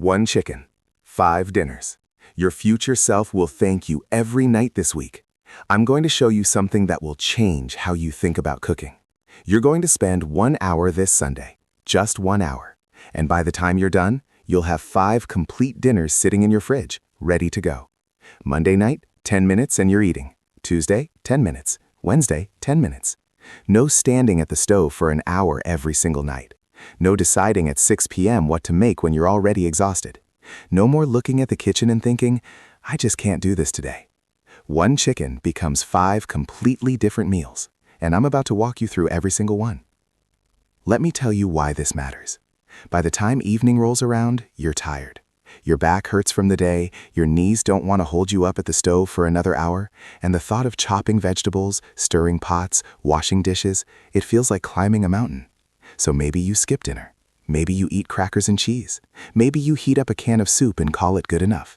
One chicken, 5 dinners. Your future self will thank you every night this week. I'm going to show you something that will change how you think about cooking. You're going to spend 1 hour this Sunday, just 1 hour. And by the time you're done, you'll have 5 complete dinners sitting in your fridge, ready to go. Monday night, 10 minutes and you're eating. Tuesday, 10 minutes. Wednesday, 10 minutes. No standing at the stove for an hour every single night. No deciding at 6 p.m. what to make when you're already exhausted. No more looking at the kitchen and thinking, I just can't do this today. One chicken becomes 5 completely different meals, and I'm about to walk you through every single one. Let me tell you why this matters. By the time evening rolls around, you're tired. Your back hurts from the day, your knees don't want to hold you up at the stove for another hour, and the thought of chopping vegetables, stirring pots, washing dishes, it feels like climbing a mountain. So maybe you skip dinner. Maybe you eat crackers and cheese. Maybe you heat up a can of soup and call it good enough.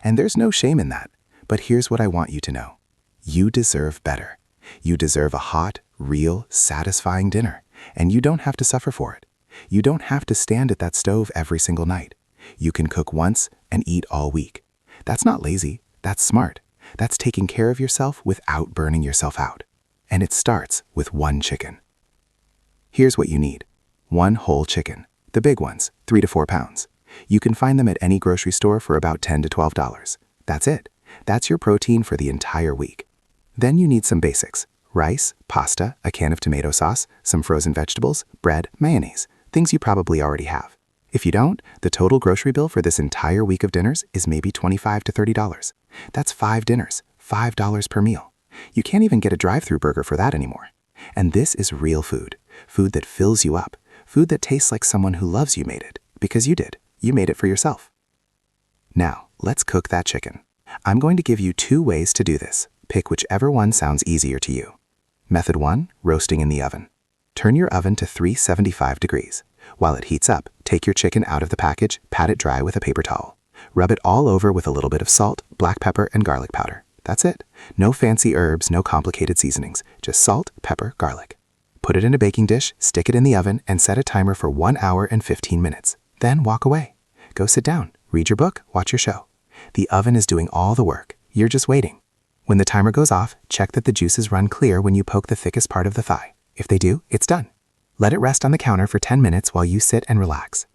And there's no shame in that. But here's what I want you to know. You deserve better. You deserve a hot, real, satisfying dinner. And you don't have to suffer for it. You don't have to stand at that stove every single night. You can cook once and eat all week. That's not lazy. That's smart. That's taking care of yourself without burning yourself out. And it starts with 1 chicken. Here's what you need. 1 whole chicken. The big ones, 3 to 4 pounds. You can find them at any grocery store for about $10 to $12. That's it. That's your protein for the entire week. Then you need some basics. Rice, pasta, a can of tomato sauce, some frozen vegetables, bread, mayonnaise. Things you probably already have. If you don't, the total grocery bill for this entire week of dinners is maybe $25 to $30. That's 5 dinners, $5 per meal. You can't even get a drive-through burger for that anymore. And this is real food. Food that fills you up. Food that tastes like someone who loves you made it. Because you did. You made it for yourself. Now, let's cook that chicken. I'm going to give you 2 ways to do this. Pick whichever one sounds easier to you. Method 1, roasting in the oven. Turn your oven to 375 degrees. While it heats up, take your chicken out of the package, pat it dry with a paper towel. Rub it all over with a little bit of salt, black pepper, and garlic powder. That's it. No fancy herbs, no complicated seasonings. Just salt, pepper, garlic. Put it in a baking dish, stick it in the oven, and set a timer for 1 hour and 15 minutes. Then walk away. Go sit down, read your book, watch your show. The oven is doing all the work. You're just waiting. When the timer goes off, check that the juices run clear when you poke the thickest part of the thigh. If they do, it's done. Let it rest on the counter for 10 minutes while you sit and relax.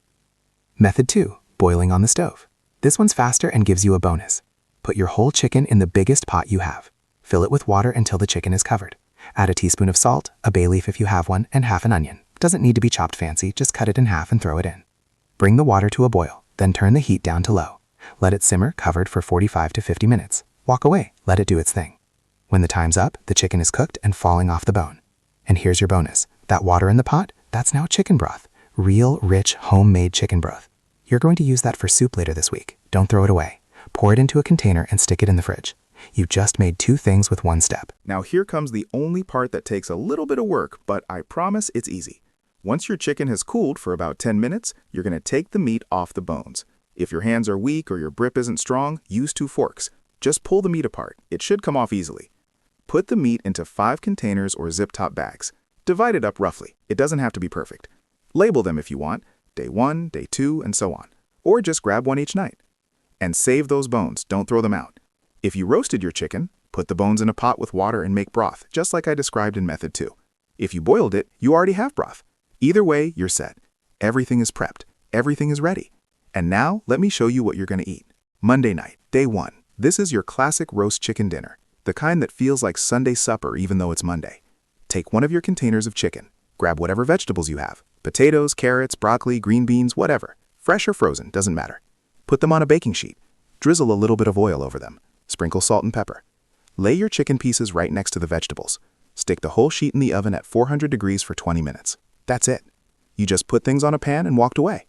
Method 2, boiling on the stove. This one's faster and gives you a bonus. Put your whole chicken in the biggest pot you have. Fill it with water until the chicken is covered. Add a teaspoon of salt, a bay leaf if you have one, and half an onion. Doesn't need to be chopped fancy, just cut it in half and throw it in. Bring the water to a boil, then turn the heat down to low. Let it simmer covered for 45 to 50 minutes. Walk away, let it do its thing. When the time's up, the chicken is cooked and falling off the bone. And here's your bonus. That water in the pot, that's now chicken broth. Real, rich, homemade chicken broth. You're going to use that for soup later this week. Don't throw it away. Pour it into a container and stick it in the fridge. You just made 2 things with 1 step. Now here comes the only part that takes a little bit of work, but I promise it's easy. Once your chicken has cooled for about 10 minutes, you're going to take the meat off the bones. If your hands are weak or your grip isn't strong, use 2 forks. Just pull the meat apart. It should come off easily. Put the meat into 5 containers or zip-top bags. Divide it up roughly. It doesn't have to be perfect. Label them if you want, day 1, day 2, and so on. Or just grab one each night. And save those bones. Don't throw them out. If you roasted your chicken, put the bones in a pot with water and make broth, just like I described in method 2. If you boiled it, you already have broth. Either way, you're set. Everything is prepped. Everything is ready. And now, let me show you what you're going to eat. Monday night, day 1. This is your classic roast chicken dinner, the kind that feels like Sunday supper even though it's Monday. Take one of your containers of chicken. Grab whatever vegetables you have. Potatoes, carrots, broccoli, green beans, whatever. Fresh or frozen, doesn't matter. Put them on a baking sheet. Drizzle a little bit of oil over them. Sprinkle salt and pepper. Lay your chicken pieces right next to the vegetables. Stick the whole sheet in the oven at 400 degrees for 20 minutes. That's it. You just put things on a pan and walked away.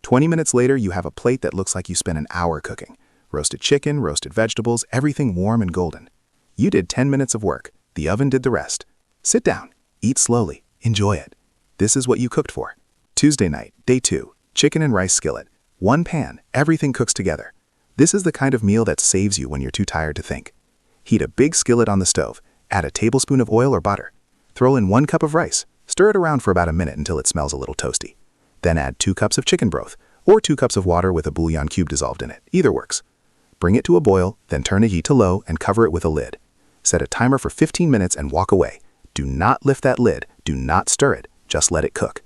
20 minutes later, you have a plate that looks like you spent an hour cooking. Roasted chicken, roasted vegetables, everything warm and golden. You did 10 minutes of work. The oven did the rest. Sit down. Eat slowly. Enjoy it. This is what you cooked for. Tuesday night, day 2. Chicken and rice skillet. 1 pan. Everything cooks together. This is the kind of meal that saves you when you're too tired to think. Heat a big skillet on the stove. Add a tablespoon of oil or butter. Throw in 1 cup of rice. Stir it around for about a minute until it smells a little toasty. Then add 2 cups of chicken broth. or 2 cups of water with a bouillon cube dissolved in it. Either works. Bring it to a boil, then turn the heat to low and cover it with a lid. Set a timer for 15 minutes and walk away. Do not lift that lid. Do not stir it. Just let it cook.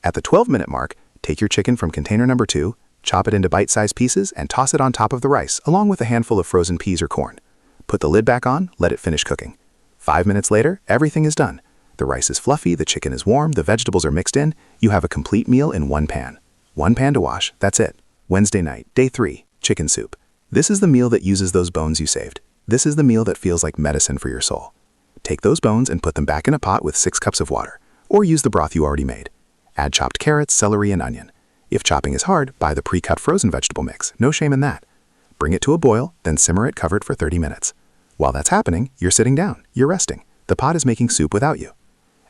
At the 12-minute mark, take your chicken from container number 2, chop it into bite-sized pieces, and toss it on top of the rice, along with a handful of frozen peas or corn. Put the lid back on, let it finish cooking. 5 minutes later, everything is done. The rice is fluffy, the chicken is warm, the vegetables are mixed in. You have a complete meal in one pan. One pan to wash, that's it. Wednesday night, day 3, chicken soup. This is the meal that uses those bones you saved. This is the meal that feels like medicine for your soul. Take those bones and put them back in a pot with 6 cups of water, or use the broth you already made. Add chopped carrots, celery, and onion. If chopping is hard, buy the pre-cut frozen vegetable mix. No shame in that. Bring it to a boil, then simmer it covered for 30 minutes. While that's happening, you're sitting down, you're resting. The pot is making soup without you.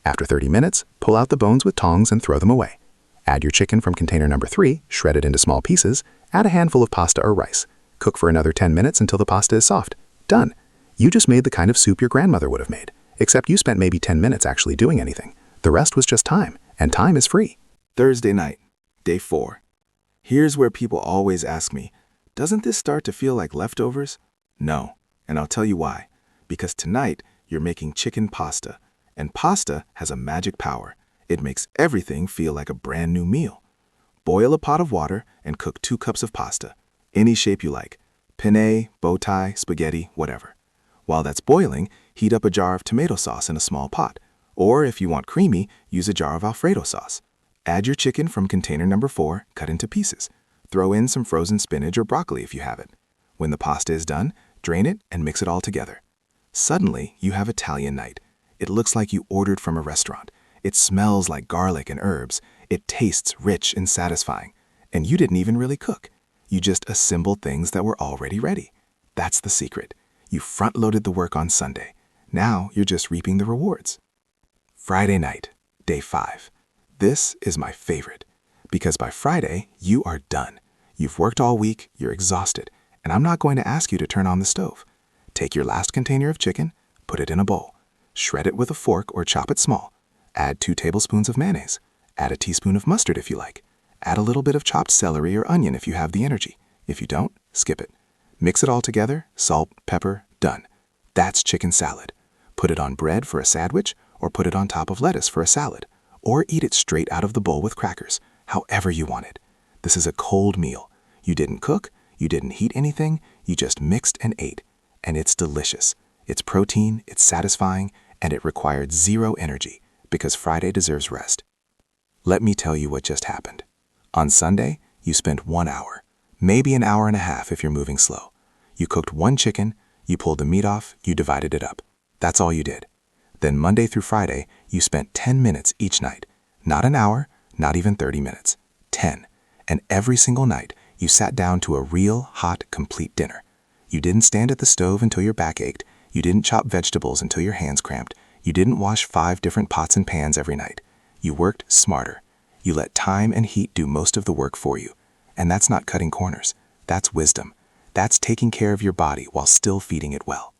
After 30 minutes, pull out the bones with tongs and throw them away. Add your chicken from container number 3, shred it into small pieces, add a handful of pasta or rice. Cook for another 10 minutes until the pasta is soft. Done. You just made the kind of soup your grandmother would have made, except you spent maybe 10 minutes actually doing anything. The rest was just time, and time is free. Thursday night, day 4. Here's where people always ask me, doesn't this start to feel like leftovers? No, and I'll tell you why. Because tonight, you're making chicken pasta, and pasta has a magic power. It makes everything feel like a brand new meal. Boil a pot of water and cook 2 cups of pasta, any shape you like, penne, bow tie, spaghetti, whatever. While that's boiling, heat up a jar of tomato sauce in a small pot, or if you want creamy, use a jar of Alfredo sauce. Add your chicken from container number 4, cut into pieces. Throw in some frozen spinach or broccoli if you have it. When the pasta is done, drain it and mix it all together. Suddenly, you have Italian night. It looks like you ordered from a restaurant. It smells like garlic and herbs. It tastes rich and satisfying. And you didn't even really cook. You just assembled things that were already ready. That's the secret. You front-loaded the work on Sunday. Now you're just reaping the rewards. Friday night, day 5. This is my favorite. Because by Friday, you are done. You've worked all week, you're exhausted, and I'm not going to ask you to turn on the stove. Take your last container of chicken, put it in a bowl. Shred it with a fork or chop it small. Add 2 tablespoons of mayonnaise. Add a teaspoon of mustard if you like. Add a little bit of chopped celery or onion if you have the energy. If you don't, skip it. Mix it all together, salt, pepper, done. That's chicken salad. Put it on bread for a sandwich, or put it on top of lettuce for a salad. Or eat it straight out of the bowl with crackers, however you want it. This is a cold meal. You didn't cook, you didn't heat anything, you just mixed and ate. And it's delicious. It's protein, it's satisfying, and it required 0 energy, because Friday deserves rest. Let me tell you what just happened. On Sunday, you spent 1 hour, maybe an hour and a half if you're moving slow. You cooked 1 chicken, you pulled the meat off, you divided it up. That's all you did. Then Monday through Friday, you spent 10 minutes each night. Not an hour, not even 30 minutes. 10. And every single night, you sat down to a real, hot, complete dinner. You didn't stand at the stove until your back ached. You didn't chop vegetables until your hands cramped. You didn't wash 5 different pots and pans every night. You worked smarter. You let time and heat do most of the work for you. And that's not cutting corners. That's wisdom. That's taking care of your body while still feeding it well.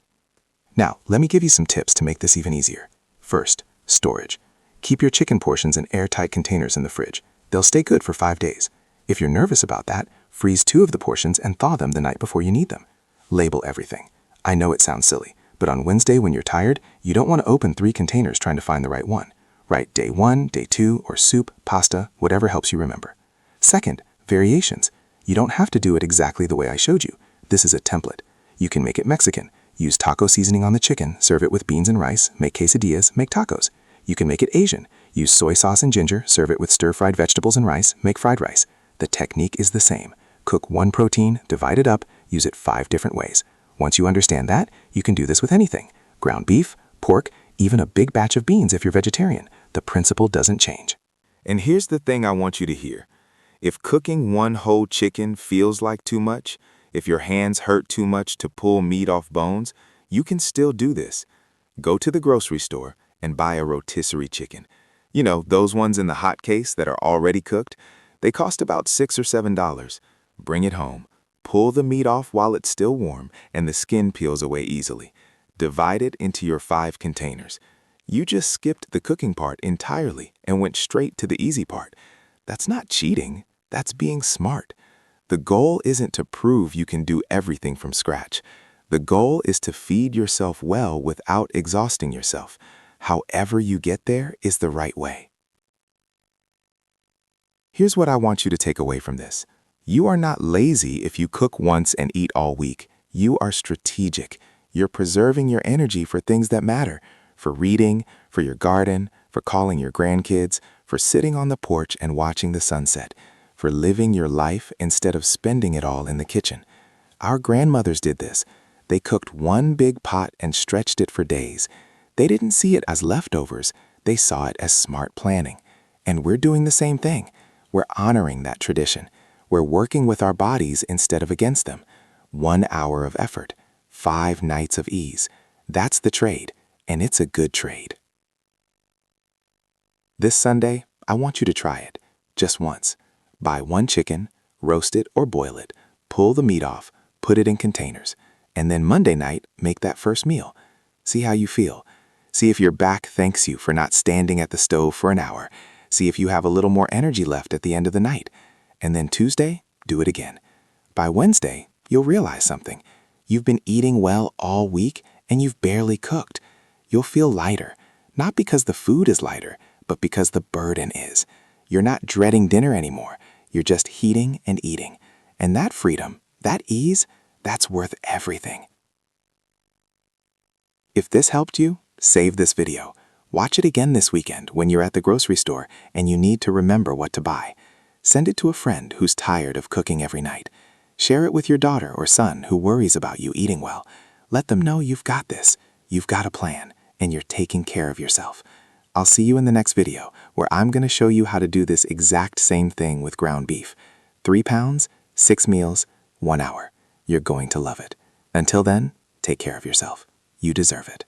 Now, let me give you some tips to make this even easier. First, storage. Keep your chicken portions in airtight containers in the fridge. They'll stay good for 5 days. If you're nervous about that, freeze 2 of the portions and thaw them the night before you need them. Label everything. I know it sounds silly, but on Wednesday when you're tired, you don't want to open 3 containers trying to find the right one. Write day 1, day 2, or soup, pasta, whatever helps you remember. Second, variations. You don't have to do it exactly the way I showed you. This is a template. You can make it Mexican. Use taco seasoning on the chicken, serve it with beans and rice, make quesadillas, make tacos. You can make it Asian. Use soy sauce and ginger, serve it with stir-fried vegetables and rice, make fried rice. The technique is the same. Cook 1 protein, divide it up, use it 5 different ways. Once you understand that, you can do this with anything. Ground beef, pork, even a big batch of beans if you're vegetarian. The principle doesn't change. And here's the thing I want you to hear. If cooking 1 whole chicken feels like too much, if your hands hurt too much to pull meat off bones, you can still do this. Go to the grocery store and buy a rotisserie chicken. You know, those ones in the hot case that are already cooked. They cost about $6 or $7. Bring it home. Pull the meat off while it's still warm and the skin peels away easily. Divide it into your 5 containers. You just skipped the cooking part entirely and went straight to the easy part. That's not cheating. That's being smart. The goal isn't to prove you can do everything from scratch. The goal is to feed yourself well without exhausting yourself. However you get there is the right way. Here's what I want you to take away from this. You are not lazy if you cook once and eat all week. You are strategic. You're preserving your energy for things that matter, for reading, for your garden, for calling your grandkids, for sitting on the porch and watching the sunset, for living your life instead of spending it all in the kitchen. Our grandmothers did this. They cooked one big pot and stretched it for days. They didn't see it as leftovers. They saw it as smart planning. And we're doing the same thing. We're honoring that tradition. We're working with our bodies instead of against them. 1 hour of effort, 5 nights of ease. That's the trade, and it's a good trade. This Sunday, I want you to try it, just once. Buy 1 chicken, roast it or boil it, pull the meat off, put it in containers, and then Monday night, make that first meal. See how you feel. See if your back thanks you for not standing at the stove for an hour. See if you have a little more energy left at the end of the night. And then Tuesday, do it again. By Wednesday, you'll realize something. You've been eating well all week and you've barely cooked. You'll feel lighter, not because the food is lighter, but because the burden is. You're not dreading dinner anymore. You're just heating and eating. And that freedom, that ease, that's worth everything. If this helped you, save this video. Watch it again this weekend when you're at the grocery store and you need to remember what to buy. Send it to a friend who's tired of cooking every night. Share it with your daughter or son who worries about you eating well. Let them know you've got this, you've got a plan, and you're taking care of yourself. I'll see you in the next video where I'm going to show you how to do this exact same thing with ground beef. 3 pounds, 6 meals, 1 hour. You're going to love it. Until then, take care of yourself. You deserve it.